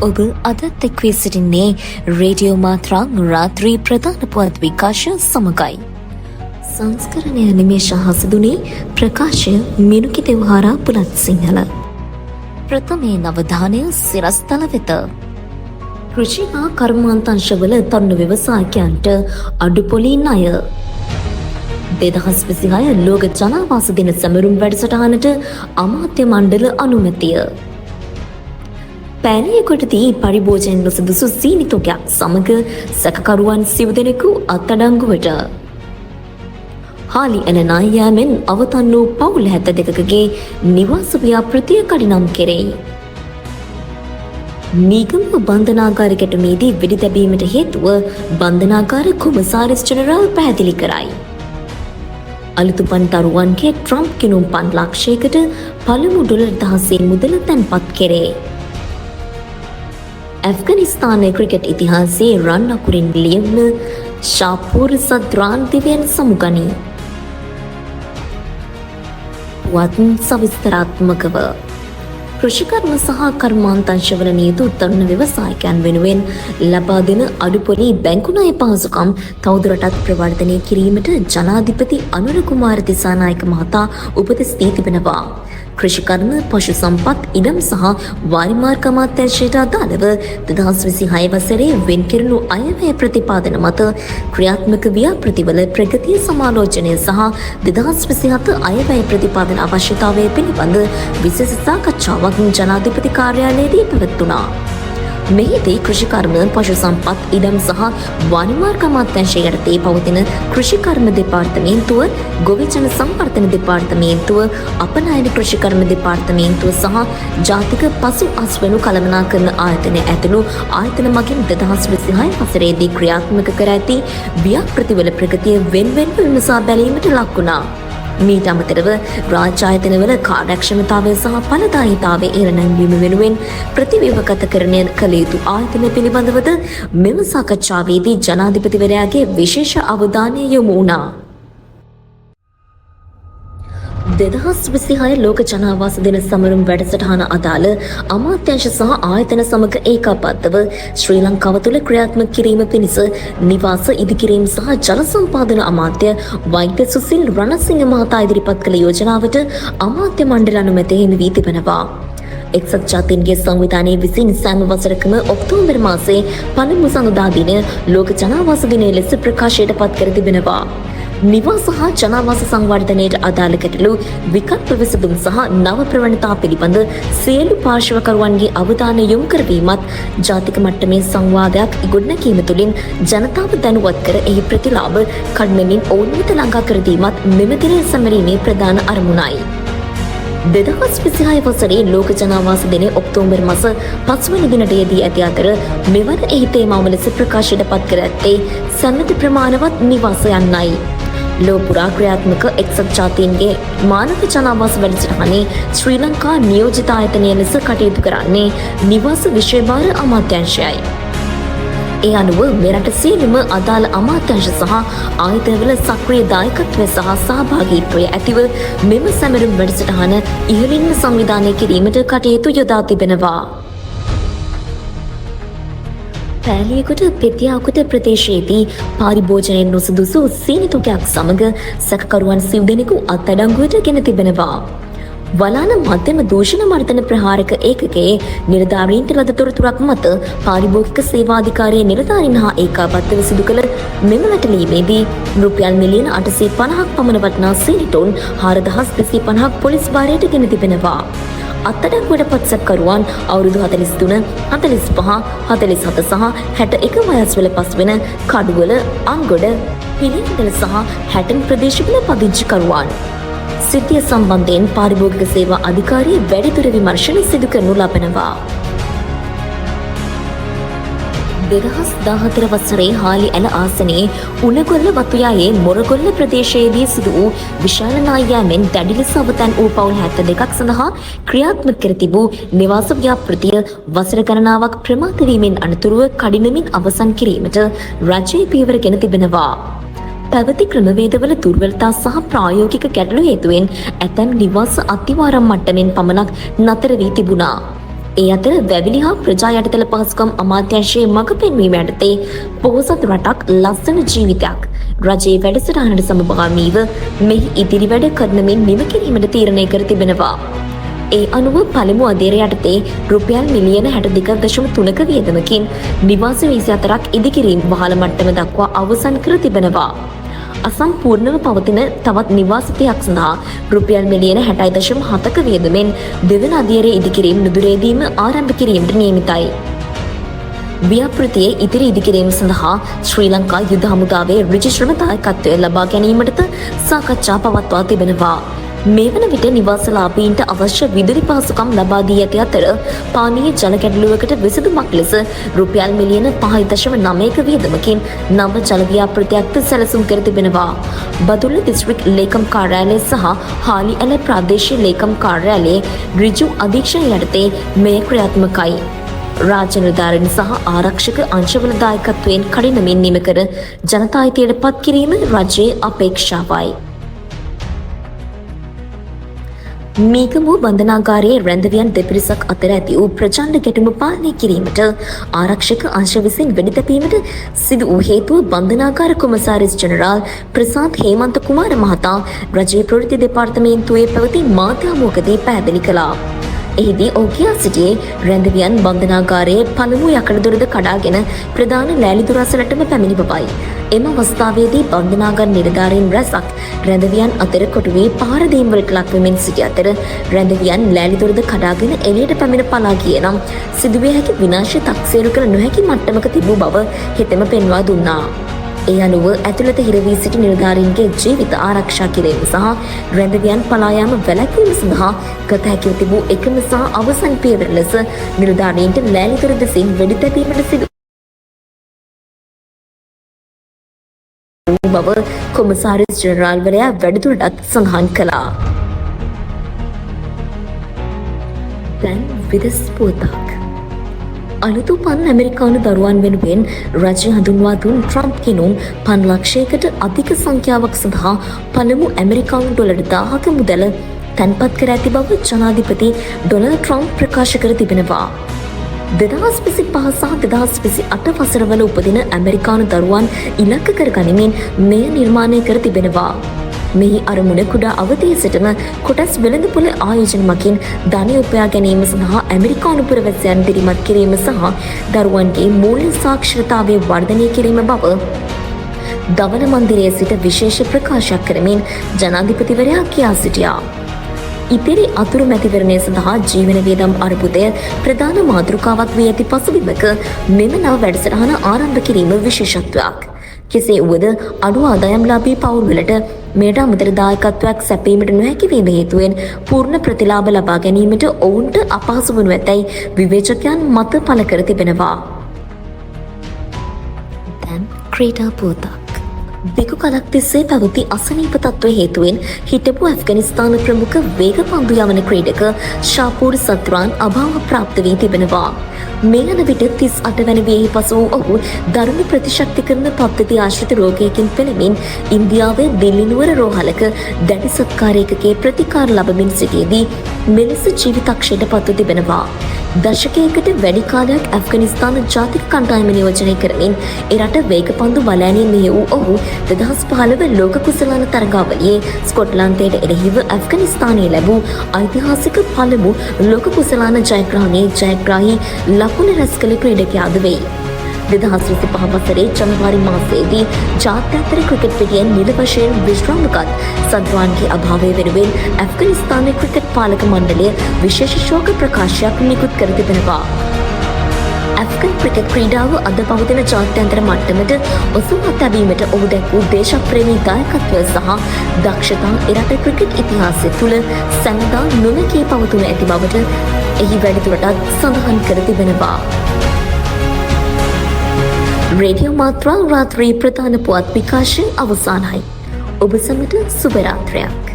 ඔබ අදත් එක් වී සිටින්නේ රේඩියෝ මාත්‍රා රාත්‍රී ප්‍රධාන පුවත් විකාශය සමගයි. සංස්කරණය නිමේෂ හසදුනේ ප්‍රකාශය මිනුකි දෙවහරා පුලත් සිංහල. ප්‍රථමේ නවධානය සිරස්තල වෙත. කෘෂි හා කර්මාන්තංශවල තරුණ ව්‍යවසායකයන්ට අඩුපොලින් අය. 2026 ලෝක ජනාවාස දින සැමරුම් වැඩසටහනට අමාත්‍ය මණ්ඩල අනුමැතිය. පෑලියකොටදී පරිභෝජන නොසුදුසු සීනි තොගයක් සමග සැකකරුවන් සිව් දෙනෙකු අත්අඩංගුවට. හාලි එන ණය යෑමෙන් අවතන් වූ පවුල් 72කගේ නිවාස ව්‍යාපෘතිය කඩිනම් කෙරෙයි. මීගම බන්ධනාගාර ගැටුමේදී වෙඩි තැබීමට හේතුව බන්ධනාගාර කොමසාරිස් ජෙනරාල් පැහැදිලි කරයි. අලුතුපන් දරුවන්ගේ ට්‍රම්ප් කිනුම් 5 ලක්ෂයකට පළමු ඩොලර් 1000 මුදල තැන්පත් කෙරේ. ඇෆ්ගනිස්තානයේ ක්‍රිකට් ඉතිහාසයේ රන් අකුරින් ලියවන ශාපූර් සද්රාන් දිවයන් සමුගනී. වත් සවිස්තරාත්මකව කෘෂිකර්ම සහ කර්මාන්තංශවල නියුතු තරුණ ව්‍යවසායකයන් වෙනුවෙන් ලබා දෙන අඩුපොලි බැංකු ණය පහසුකම් තවදුරටත් ප්‍රවර්ධනය කිරීමට ජනාධිපති අනුර කුමාර දිසානායක මහතා උපදෙස් දී තිබෙනවා. කෘෂිකර්ම පශු සම්පත් ඉඩම් සහ වාරිමාර්ග අමාත්‍යාංශයට අදාළව 2026 වසරේ වෙන් කෙරුණු අයවැය ප්‍රතිපාදන මත ක්‍රියාත්මක ව්‍යාපෘතිවල ප්‍රගතිය සමාලෝචනය සහ 2027 අයවැය ප්‍රතිපාදන අවශ්‍යතාවය පිළිබඳ විශේෂ සාකච්ඡාවක් ජනාධිපති කාර්යාලයේදී පැවැත්වුණා. මෙහිදී කෘෂිකර්ම පශු සම්පත් ඉඩම් සහ වාරිමාර්ග අමාත්‍යාංශය යටතේ පවතින කෘෂිකර්ම දෙපාර්තමේන්තුව, ගොවි ජන සංවර්ධන දෙපාර්තමේන්තුව, අපනයන කෘෂිකර්ම දෙපාර්තමේන්තුව සහ ජාතික පසු අස්වැනු කළමනාකරන ආයතන ඇතුළු ආයතන මගින් 2026 වසරේදී ක්‍රියාත්මක කර ඇති ව්‍යාපෘතිවල ප්‍රගතිය වෙන්වෙන්ව විමසා බැලීමට ලක් වුණා. මීට අමතරව රාජ්‍ය ආයතනවල කාර්යක්ෂමතාවය සහ ඵලදායීතාවය ඉහළ නැංවීම වෙනුවෙන් ප්‍රතිව්‍යුහගතකරණය කළ යුතු ආයතන පිළිබඳවද මෙම සාකච්ඡාවේදී ජනාධිපතිවරයාගේ විශේෂ අවධානය යොමු වුණා. 2026 ලෝක ජනාවාස දින සමරුම් වැඩසටහන අදාළ අමාත්‍යාංශ සහ ආයතන සමග ඒකාබද්ධව ශ්‍රී ලංකාව තුළ ක්‍රියාත්මක කිරීම පිණිස නිවාස ඉදිකිරීම සහ ජල සම්පාදන අමාත්‍ය වෛද්‍ය සුසිල් රණසිංහ මහතා ඉදිරිපත් කළ යෝජනාවට අමාත්‍ය මණ්ඩල අනුමැතිය හිමි වී තිබෙනවා. එක්සත් ජාතීන්ගේ සංවිධානයේ විසින් සෑම වසරකම ඔක්තෝබර් මාසයේ පළමු සඳුදා දින ලෝක ජනාවාස දිනය ලෙස ප්‍රකාශයට පත් කර තිබෙනවා. නිවාස හා ජනාවාස සංවර්ධනයට අදාළ ගැටලු විකල්ප විසඳුම් සහ නව ප්‍රවණතා පිළිබඳ සියලු පාර්ශවකරුවන්ගේ අවධානය යොමු කරවීමත් ජාතික මට්ටමේ සංවාදයක් ගොඩනැගීම තුළින් ජනතාව දැනුවත් කර එහි ප්‍රතිලාභ කඩනමින් ඔවුන් වෙත ළඟා කර දීමත් මෙම දිනය සැමරීමේ ප්‍රධාන අරමුණයි. 2026 වසරේ ලෝක ජනාවාස දිනය ඔක්තෝබර් මාස 5 වෙනි දිනට යෙදී ඇති අතර මෙවර එහි තේමාව ලෙස ප්‍රකාශයට පත් කර ඇත්තේ සන්නද්ධ ප්‍රමාණවත් නිවාස යන්නයි. ලෝපුරා ක්‍රියාත්මක එක්සත් ජාතීන්ගේ මානව ජනාවාස වැඩසටහනේ ශ්‍රී ලංකා නියෝජිත ආයතනය ලෙස කටයුතු කරන්නේ නිවාස විෂයභාර අමාත්‍යාංශයයි. ඒ අනුව මෙරට සියලුම අදාළ අමාත්‍යාංශ සහ ආයතනවල සක්‍රීය දායකත්වය සහ සහභාගීත්වය ඇතිව මෙම සැමරුම් වැඩසටහන ඉහළින්ම සංවිධානය කිරීමට කටයුතු යොදා තිබෙනවා. පෑලියකොට පෙතියාකුට ප්‍රදේශයේදී පරිභෝජනයෙන් නොසුදුසු සීනි තොගයක් සමග සැකකරුවන් සිව් දෙනෙකු අත්අඩංගුවට ගෙන තිබෙනවා. වලාන මධ්‍යම දූෂණ මර්දන ප්‍රහාරක ඒකකයේ නිලධාරීන්ට ලද තොරතුරක් මත පාරිභෝගික සේවාධිකාරියේ නිලධාරීන් හා ඒකාබද්ධව සිදු කළ මෙම වැටලීමේදී රුපියල් මිලියන 850ක් පමණ වටිනා සීනි ටොන් 4250ක් පොලිස් භාරයට ගෙන තිබෙනවා. අත්අඩංගුවට පත් සැකකරුවන් අවුරුදු 43, 45, 47 සහ 61 වයස්වල පසුවෙන කඩුවල, අංගොඩ, පිළිවෙල සහ හැටන් ප්‍රදේශවල පදිංචිකරුවන්. සිද්ධිය සම්බන්ධයෙන් පාරිභෝගික සේවා අධිකාරිය වැඩිදුර විමර්ශන සිදු කරනු ලබනවා. 2014 වසරේ හාලි ඇල ආසනයේ උණගොල්ල වතුයායේ මොරගොල්ල ප්‍රදේශයේදී සිදු වූ විශාල ණය යෑමෙන් දැඩි ලෙස අවතන් වූ පවුල් 72ක් සඳහා ක්‍රියාත්මක කර තිබූ නිවාස ව්‍යාපෘතිය වසර ගණනාවක් ප්‍රමාද වීමෙන් අනතුරුව කඩිනමින් අවසන් කිරීමට රජයේ පියවර ගෙන තිබෙනවා. පැවති ක්‍රමවේදවල දුර්වලතා සහ ප්‍රායෝගික ගැටලු හේතුවෙන් ඇතැම් නිවාස අතිවාරම් මට්ටමින් පමණක් නතර වී තිබුණා. ඒ අතර වැවිලි හා ප්‍රජා යටිතල පහසුකම් අමාත්‍යාංශයේ මඟ පෙන්වීම යටතේ පොහොසත් රටක් ලස්සන ජීවිතයක් රජයේ වැඩසටහනට සමගාමීව මෙහි ඉදිරි වැඩ කරන මෙන් නිම කිරීමට තීරණය කර තිබෙනවා. ඒ අනුව පළමු අධීර යටතේ රුපියල් මිලියන 62.3ක වියදමකින් නිවාස 24ක් ඉදිකිරීම වහල මට්ටම දක්වා අවසන් කර තිබෙනවා. අසම්පූර්ණව පවතින තවත් නිවාස 30ක් සඳහා රුපියල් මිලියන 60.7ක වියදමෙන් දෙවන අධීරයේ ඉදිකිරීම නුදුරේදීම ආරම්භ කිරීමට නියමිතයි. ව්‍යාපෘතියේ ඉදිරි ඉදිකිරීම සඳහා ශ්‍රී ලංකා යුද හමුදාවේ රිජිස්ට්‍රම දායකත්වය ලබා ගැනීමටද සාකච්ඡා පවත්වා තිබෙනවා. මේ වන විට නිවාසලාභීන්ට අවශ්‍ය විදුලි පහසුකම් ලබා දී ඇති අතර පානීය ජල ගැටලුවකට විසඳුමක් ලෙස රුපියල් මිලියන 5.9ක වියදමකින් නව ජල ව්‍යාපෘතියක්ද සැලසුම් කර තිබෙනවා. බදුල්ල දිස්ත්‍රික් ලේකම් කාර්යාලය සහ හාලිඇල ප්‍රාදේශීය ලේකම් කාර්යාලයේ ඍජු අධීක්ෂණය යටතේ මෙය ක්‍රියාත්මකයි. රාජ්‍ය නිලධාරීන් සහ ආරක්ෂක අංශවල දායකත්වයෙන් කඩිනමින් නිම කර ජනතා අයිතියට පත් කිරීම රජයේ අපේක්ෂාවයි. මීගමුව බන්ධනාගාරයේ රැඳවියන් දෙපිරිසක් අතර ඇති වූ ප්‍රචණ්ඩ ගැටුම පාලනය කිරීමට ආරක්ෂක අංශ විසින් වෙඩිතැබීමට සිදු වූ හේතුව බන්ධනාගාර කොමසාරිස් ජෙනරාල් ප්‍රසාද් හේමන්ත කුමාර මහතා රජයේ ප්‍රවෘත්ති දෙපාර්තමේන්තුවේ පැවති මාධ්‍ය හමුවකදී පැහැදිලි කළා. එහිදී ඔහු කියා සිටියේ රැඳවියන් බන්ධනාගාරයේ පළමු යකඩ දොරද කඩාගෙන ප්‍රධාන ලෑලි දුර අසලටම පැමිණි බවයි. එම අවස්ථාවේදී බන්ධනාගාර නිලධාරීන් රැසක් රැඳවියන් අතර කොටු වී පහර දීම් වලට ලක් වෙමින් සිටි අතර රැඳවියන් ලෑලි දොරද කඩාගෙන එළියට පැමිණ පලා ගියේ නම් සිදුවිය හැකි විනාශය තක්සේරු කළ නොහැකි මට්ටමක තිබූ බව හෙතෙම පෙන්වා දුන්නා. ඒ අනුව ඇතුළත හිර වී සිටි නිලධාරීන්ගේ ජීවිත ආරක්ෂා කිරීම සහ රැඳවියන් පලා යාම වැළැක්වීම සඳහා ගත හැකිව තිබූ එකම සහ අවසන් පියවර ලෙස නිලධාරීන්ට ලෑලි දොර දෙසින් වෙඩි තැබීමට සිදු බව කොමසාරිස් ජෙනරාල්වරයා වැඩිදුරටත් සඳහන් කළා. දැන් විදෙස් පුවතක්. අලුතුපන් ඇමරිකානු දරුවන් වෙනුවෙන් රජය හඳුන්වා දුන් ට්‍රම්ප් කිනුම් 5 ලක්ෂයකට අධික සංඛ්‍යාවක් සඳහා පළමු ඇමරිකානු ඩොලර් 1000ක මුදල තැන්පත් කර ඇති බව ජනාධිපති ඩොනල්ඩ් ට්‍රම්ප් ප්‍රකාශ කර තිබෙනවා. 2025 සහ 2028 වසරවල උපදින ඇමරිකානු දරුවන් ඉලක්ක කර ගනිමින් මෙය නිර්මාණය කර තිබෙනවා. මෙහි අරමුණ කුඩා අවධියේ සිටම කොටස් වෙළඳපොළ ආයෝජන මගින් ධනය උපයා ගැනීම සඳහා ඇමරිකානු පුරවැසියන් දිරිමත් කිරීම සහ දරුවන්ගේ මූල්‍ය සාක්ෂරතාවය වර්ධනය කිරීම බව දවන මන්දිරයේ සිට විශේෂ ප්‍රකාශයක් කරමින් ජනාධිපතිවරයා කියා සිටියා. ඉතිරි අතුරු මැතිවරණය සඳහා ජීවන වියදම් අර්බුදය ප්‍රධාන මාතෘකාවක් වී ඇති පසුබිමක මෙම නව වැඩසටහන ආරම්භ කිරීම විශේෂත්වයක්. කෙසේ වුවද අඩු ආදායම්ලාභී පවුල්වලට මෙයට අමතර දායකත්වයක් සැපීමට නොහැකි වීම හේතුවෙන් පූර්ණ ප්‍රතිලාභ ලබා ගැනීමට ඔවුන්ට අපහසු වනු ඇතැයි විවේචකයන් මත පළ කර තිබෙනවා. දැන් ක්‍රීඩා පුවතක්. බිකු කලක් තිස්සේ පැවති අසනීප තත්ත්ව හේතුවෙන් හිටපු ඇෆ්ගනිස්තාන ප්‍රමුඛ වේග පන්දු යවන ක්‍රීඩක ශාපූර් සත්රාන් අභාව ප්‍රාප්ත වී තිබෙනවා. මේ යන විට 38 වැනි වියෙහි පසු වූ ඔහු දරුණු ප්‍රතිශක්තිකරණ පද්ධති ආශ්‍රිත රෝගයකින් පෙළෙමින් ඉන්දියාවේ දිල්ලි නුවර රෝහලක දැඩි සත්කාරයකගේ ප්‍රතිකාර ලබමින් සිටියේදී මෙලෙස ජීවිතක්ෂයට පත්ව තිබෙනවා. දශකයකට වැඩි කාලයක් ඇෆ්ගනිස්තාන ජාතික කණ්ඩායම නියෝජනය කරමින් එරට වේගපන්දු බලෑනිය මෙහි වූ ඔහු 2015 ලෝක කුසලාන තරගාවලියේ ස්කොට්ලන්තයට එරෙහිව ඇෆ්ගනිස්තානයේ ලැබූ ඓතිහාසික පළමු ලෝක කුසලාන ජයග්‍රහණයේ ජයග්‍රාහී ලකුණු රැස් කළ ක්‍රීඩකයාද වෙයි. 2025 වසරේ ජනවාරි මාසයේදී ජාත්‍යන්තර ක්‍රිකට් පිටියෙන් නිල වශයෙන් විශ්‍රාමගත් සද්වාන්ගේ අභාවය වෙනුවෙන් ඇෆ්ගනිස්තානයේ ක්‍රිකට් පාලක මණ්ඩලය විශේෂ ශෝක ප්‍රකාශයක් නිකුත් කර තිබෙනවා. ඇෆ්ගන් ක්‍රිකට් ක්‍රීඩාව අද පවතින ජාත්‍යන්තර මට්ටමට ඔසවා තැබීමට ඔහු දැක්වූ දේශප්‍රේමී දායකත්වය සහ දක්ෂතා එරට ක්‍රිකට් ඉතිහාසය තුළ සැමදා නොනැකී පවතුන ඇති බවට එහි වැඩිදුරටත් සඳහන් කර තිබෙනවා. රේඩියෝ මාත්‍රා රාත්‍රී ප්‍රධාන පුවත් විකාශය අවසානයි. ඔබ සමට සුබ රාත්‍රියක්.